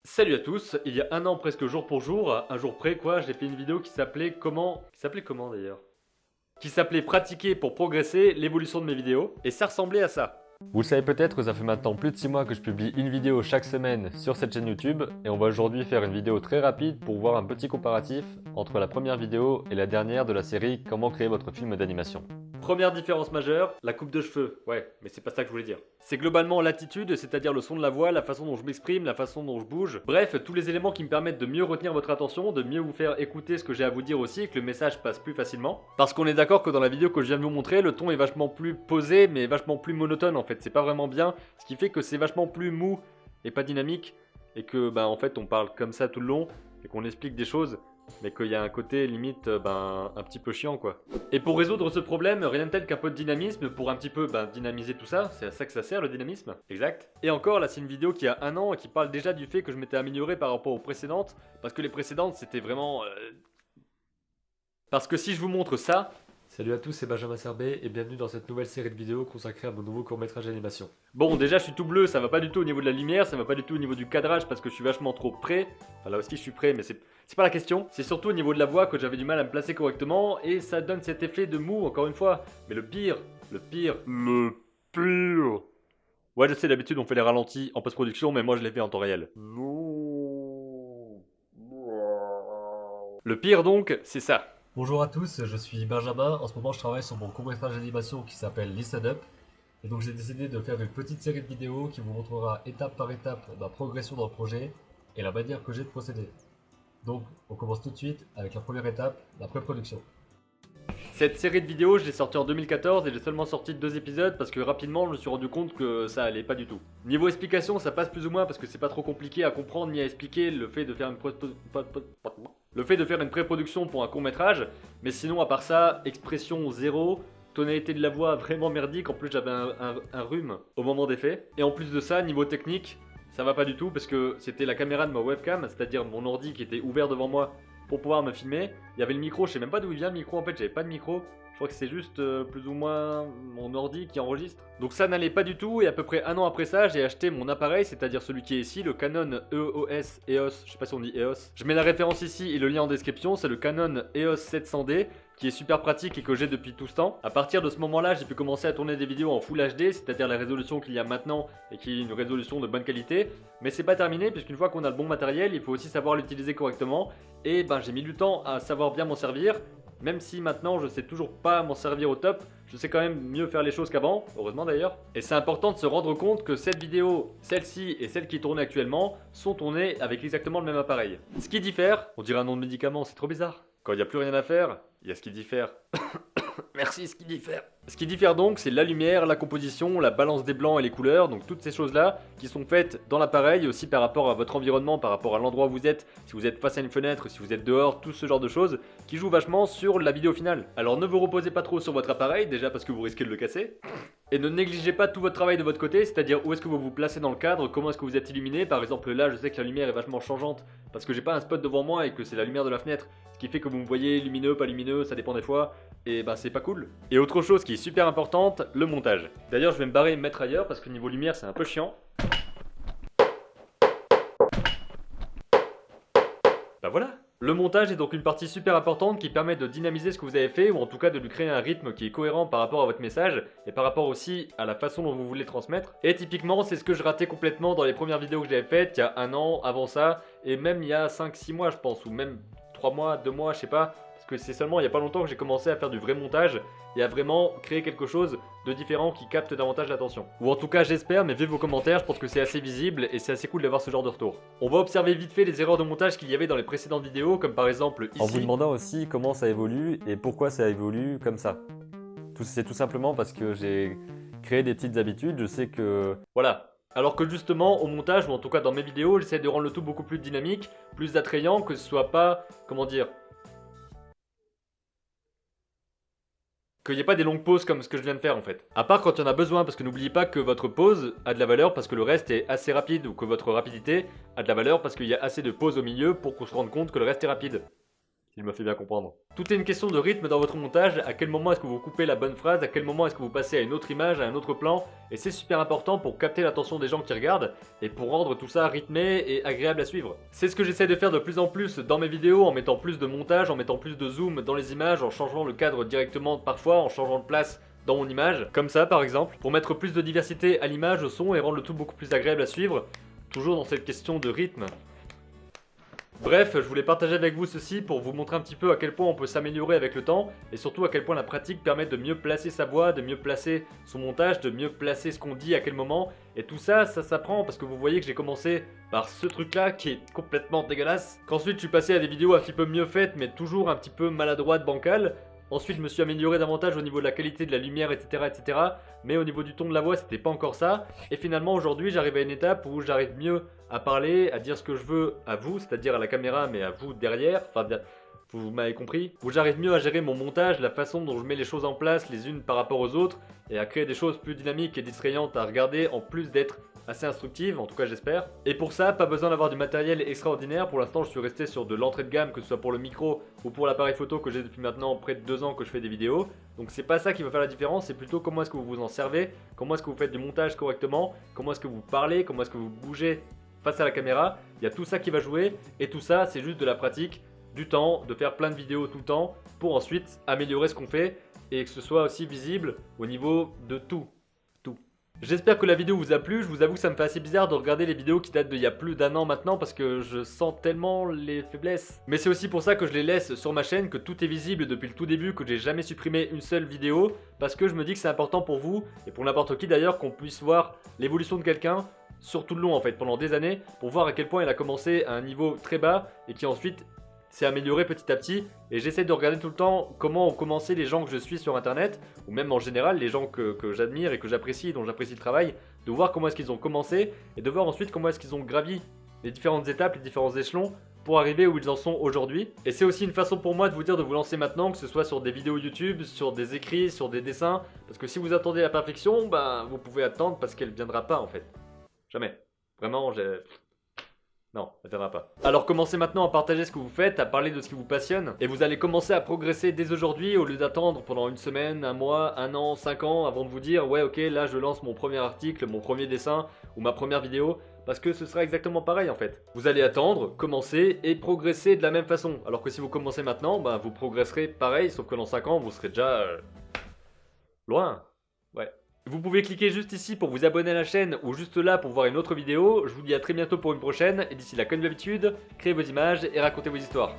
Salut à tous, il y a un an presque jour pour jour, un jour près quoi, j'ai fait une vidéo qui s'appelait comment... Qui s'appelait comment d'ailleurs? Qui s'appelait Pratiquer pour progresser, l'évolution de mes vidéos, et ça ressemblait à ça. Vous le savez peut-être, ça fait maintenant plus de 6 mois que je publie une vidéo chaque semaine sur cette chaîne YouTube, et on va aujourd'hui faire une vidéo très rapide pour voir un petit comparatif entre la première vidéo et la dernière de la série Comment créer votre film d'animation. Première différence majeure, la coupe de cheveux. Ouais, mais c'est pas ça que je voulais dire. C'est globalement l'attitude, c'est-à-dire le son de la voix, la façon dont je m'exprime, la façon dont je bouge. Bref, tous les éléments qui me permettent de mieux retenir votre attention, de mieux vous faire écouter ce que j'ai à vous dire aussi et que le message passe plus facilement. Parce qu'on est d'accord que dans la vidéo que je viens de vous montrer, le ton est vachement plus posé, mais vachement plus monotone en fait. C'est pas vraiment bien, ce qui fait que c'est vachement plus mou et pas dynamique. Et que, en fait, on parle comme ça tout le long et qu'on explique des choses. Mais qu'il y a un côté limite un petit peu chiant quoi. Et pour résoudre ce problème, rien de tel qu'un peu de dynamisme pour un petit peu dynamiser tout ça, c'est à ça que ça sert le dynamisme, exact. Et encore là c'est une vidéo qui a un an et qui parle déjà du fait que je m'étais amélioré par rapport aux précédentes, parce que les précédentes c'était vraiment... Parce que si je vous montre ça... Salut à tous, c'est Benjamin Serbet et bienvenue dans cette nouvelle série de vidéos consacrée à mon nouveau court-métrage d'animation. Bon, déjà je suis tout bleu, ça va pas du tout au niveau de la lumière, ça va pas du tout au niveau du cadrage parce que je suis vachement trop près. Enfin là aussi je suis près, mais c'est pas la question. C'est surtout au niveau de la voix que j'avais du mal à me placer correctement et ça donne cet effet de mou encore une fois. Mais le pire... Ouais je sais, d'habitude on fait les ralentis en post-production, mais moi je les fais en temps réel. Le pire donc, c'est ça. Bonjour à tous, je suis Benjamin. En ce moment, je travaille sur mon court-métrage d'animation qui s'appelle Listen Up. Et donc, j'ai décidé de faire une petite série de vidéos qui vous montrera étape par étape ma progression dans le projet et la manière que j'ai de procéder. Donc, on commence tout de suite avec la première étape, la pré-production. Cette série de vidéos, je l'ai sortie en 2014 et j'ai seulement sorti 2 épisodes parce que rapidement je me suis rendu compte que ça allait pas du tout. Niveau explication, ça passe plus ou moins parce que c'est pas trop compliqué à comprendre ni à expliquer le fait de faire une pré-production pour un court-métrage, mais sinon à part ça, expression zéro, tonalité de la voix vraiment merdique, en plus j'avais un rhume au moment des faits. Et en plus de ça, niveau technique, ça va pas du tout parce que c'était la caméra de ma webcam, c'est-à-dire mon ordi qui était ouvert devant moi pour pouvoir me filmer. Il y avait le micro, je sais même pas d'où il vient le micro en fait, j'avais pas de micro. Je crois que c'est juste plus ou moins mon ordi qui enregistre. Donc ça n'allait pas du tout et à peu près un an après ça, j'ai acheté mon appareil, c'est-à-dire celui qui est ici, le Canon EOS, je sais pas si on dit EOS. Je mets la référence ici et le lien en description, c'est le Canon EOS 700D qui est super pratique et que j'ai depuis tout ce temps. À partir de ce moment-là, j'ai pu commencer à tourner des vidéos en Full HD, c'est-à-dire la résolution qu'il y a maintenant et qui est une résolution de bonne qualité. Mais c'est pas terminé puisqu'une fois qu'on a le bon matériel, il faut aussi savoir l'utiliser correctement. Et j'ai mis du temps à savoir bien m'en servir. Même si maintenant je sais toujours pas m'en servir au top, je sais quand même mieux faire les choses qu'avant, heureusement d'ailleurs. Et c'est important de se rendre compte que cette vidéo, celle-ci et celle qui tourne actuellement, sont tournées avec exactement le même appareil. Ce qui diffère, on dirait un nom de médicament, c'est trop bizarre. Quand il n'y a plus rien à faire, il y a ce qui diffère. Merci, ce qui diffère. Ce qui diffère donc, c'est la lumière, la composition, la balance des blancs et les couleurs, donc toutes ces choses-là qui sont faites dans l'appareil, aussi par rapport à votre environnement, par rapport à l'endroit où vous êtes, si vous êtes face à une fenêtre, si vous êtes dehors, tout ce genre de choses qui jouent vachement sur la vidéo finale. Alors ne vous reposez pas trop sur votre appareil, déjà parce que vous risquez de le casser. Et ne négligez pas tout votre travail de votre côté, c'est-à-dire où est-ce que vous vous placez dans le cadre, comment est-ce que vous êtes illuminé. Par exemple là, je sais que la lumière est vachement changeante parce que j'ai pas un spot devant moi et que c'est la lumière de la fenêtre, ce qui fait que vous me voyez lumineux, pas lumineux, ça dépend des fois. Et c'est pas cool. Et autre chose qui est super importante, le montage. D'ailleurs je vais me barrer et me mettre ailleurs parce que niveau lumière c'est un peu chiant. Voilà. Le montage est donc une partie super importante qui permet de dynamiser ce que vous avez fait ou en tout cas de lui créer un rythme qui est cohérent par rapport à votre message et par rapport aussi à la façon dont vous voulez transmettre. Et typiquement c'est ce que je ratais complètement dans les premières vidéos que j'avais faites il y a un an, avant ça, et même il y a 5-6 mois je pense, ou même 3 mois, 2 mois, je sais pas. Parce que c'est seulement il y a pas longtemps que j'ai commencé à faire du vrai montage et à vraiment créer quelque chose de différent qui capte davantage l'attention. Ou en tout cas j'espère, mais vu vos commentaires, je pense que c'est assez visible et c'est assez cool d'avoir ce genre de retour. On va observer vite fait les erreurs de montage qu'il y avait dans les précédentes vidéos, comme par exemple ici. En vous demandant aussi comment ça évolue et pourquoi ça évolue comme ça. C'est tout simplement parce que j'ai créé des petites habitudes, je sais que... Voilà. Alors que justement, au montage, ou en tout cas dans mes vidéos, j'essaie de rendre le tout beaucoup plus dynamique, plus attrayant, que ce soit pas, comment dire... qu'il n'y ait pas des longues pauses comme ce que je viens de faire en fait. À part quand il y en a besoin, parce que n'oubliez pas que votre pause a de la valeur parce que le reste est assez rapide, ou que votre rapidité a de la valeur parce qu'il y a assez de pauses au milieu pour qu'on se rende compte que le reste est rapide. s'il me fait bien comprendre. Tout est une question de rythme dans votre montage, à quel moment est-ce que vous coupez la bonne phrase, à quel moment est-ce que vous passez à une autre image, à un autre plan, et c'est super important pour capter l'attention des gens qui regardent, et pour rendre tout ça rythmé et agréable à suivre. C'est ce que j'essaie de faire de plus en plus dans mes vidéos, en mettant plus de montage, en mettant plus de zoom dans les images, en changeant le cadre directement parfois, en changeant de place dans mon image, comme ça par exemple, pour mettre plus de diversité à l'image, au son, et rendre le tout beaucoup plus agréable à suivre, toujours dans cette question de rythme. Bref, je voulais partager avec vous ceci pour vous montrer un petit peu à quel point on peut s'améliorer avec le temps et surtout à quel point la pratique permet de mieux placer sa voix, de mieux placer son montage, de mieux placer ce qu'on dit à quel moment. Et tout ça, ça s'apprend parce que vous voyez que j'ai commencé par ce truc là qui est complètement dégueulasse. Qu'ensuite je suis passé à des vidéos un petit peu mieux faites mais toujours un petit peu maladroites, bancales. Ensuite je me suis amélioré davantage au niveau de la qualité de la lumière, etc. Mais au niveau du ton de la voix c'était pas encore ça. Et finalement aujourd'hui j'arrive à une étape où j'arrive mieux à parler, à dire ce que je veux à vous, c'est-à-dire à la caméra mais à vous derrière. Enfin vous m'avez compris. Où j'arrive mieux à gérer mon montage, la façon dont je mets les choses en place les unes par rapport aux autres. Et à créer des choses plus dynamiques et distrayantes à regarder en plus d'être assez instructive, en tout cas j'espère. Et pour ça, pas besoin d'avoir du matériel extraordinaire. Pour l'instant, je suis resté sur de l'entrée de gamme, que ce soit pour le micro ou pour l'appareil photo que j'ai depuis maintenant près de 2 ans que je fais des vidéos. Donc c'est pas ça qui va faire la différence, c'est plutôt comment est-ce que vous vous en servez, comment est-ce que vous faites du montage correctement, comment est-ce que vous parlez, comment est-ce que vous bougez face à la caméra. Il y a tout ça qui va jouer et tout ça, c'est juste de la pratique, du temps, de faire plein de vidéos tout le temps pour ensuite améliorer ce qu'on fait et que ce soit aussi visible au niveau de tout. J'espère que la vidéo vous a plu, je vous avoue que ça me fait assez bizarre de regarder les vidéos qui datent d'il y a plus d'1 an maintenant parce que je sens tellement les faiblesses. Mais c'est aussi pour ça que je les laisse sur ma chaîne, que tout est visible depuis le tout début, que j'ai jamais supprimé une seule vidéo parce que je me dis que c'est important pour vous et pour n'importe qui d'ailleurs qu'on puisse voir l'évolution de quelqu'un sur tout le long en fait, pendant des années, pour voir à quel point il a commencé à un niveau très bas et qui ensuite s'est amélioré petit à petit. Et j'essaie de regarder tout le temps comment ont commencé les gens que je suis sur internet, ou même en général les gens que j'admire et que j'apprécie, dont j'apprécie le travail, de voir comment est-ce qu'ils ont commencé et de voir ensuite comment est-ce qu'ils ont gravi les différentes étapes, les différents échelons pour arriver où ils en sont aujourd'hui. Et c'est aussi une façon pour moi de vous dire de vous lancer maintenant, que ce soit sur des vidéos YouTube, sur des écrits, sur des dessins, parce que si vous attendez la perfection, ben vous pouvez attendre parce qu'elle viendra pas en fait. Jamais. Vraiment, non, ça ne viendra pas. Alors commencez maintenant à partager ce que vous faites, à parler de ce qui vous passionne, et vous allez commencer à progresser dès aujourd'hui au lieu d'attendre pendant une semaine, un mois, 1 an, 5 ans avant de vous dire ouais ok là je lance mon premier article, mon premier dessin ou ma première vidéo, parce que ce sera exactement pareil en fait. Vous allez attendre, commencer et progresser de la même façon, alors que si vous commencez maintenant, ben, vous progresserez pareil, sauf que dans 5 ans vous serez déjà loin. Ouais. Vous pouvez cliquer juste ici pour vous abonner à la chaîne ou juste là pour voir une autre vidéo. Je vous dis à très bientôt pour une prochaine et d'ici là comme d'habitude, créez vos images et racontez vos histoires.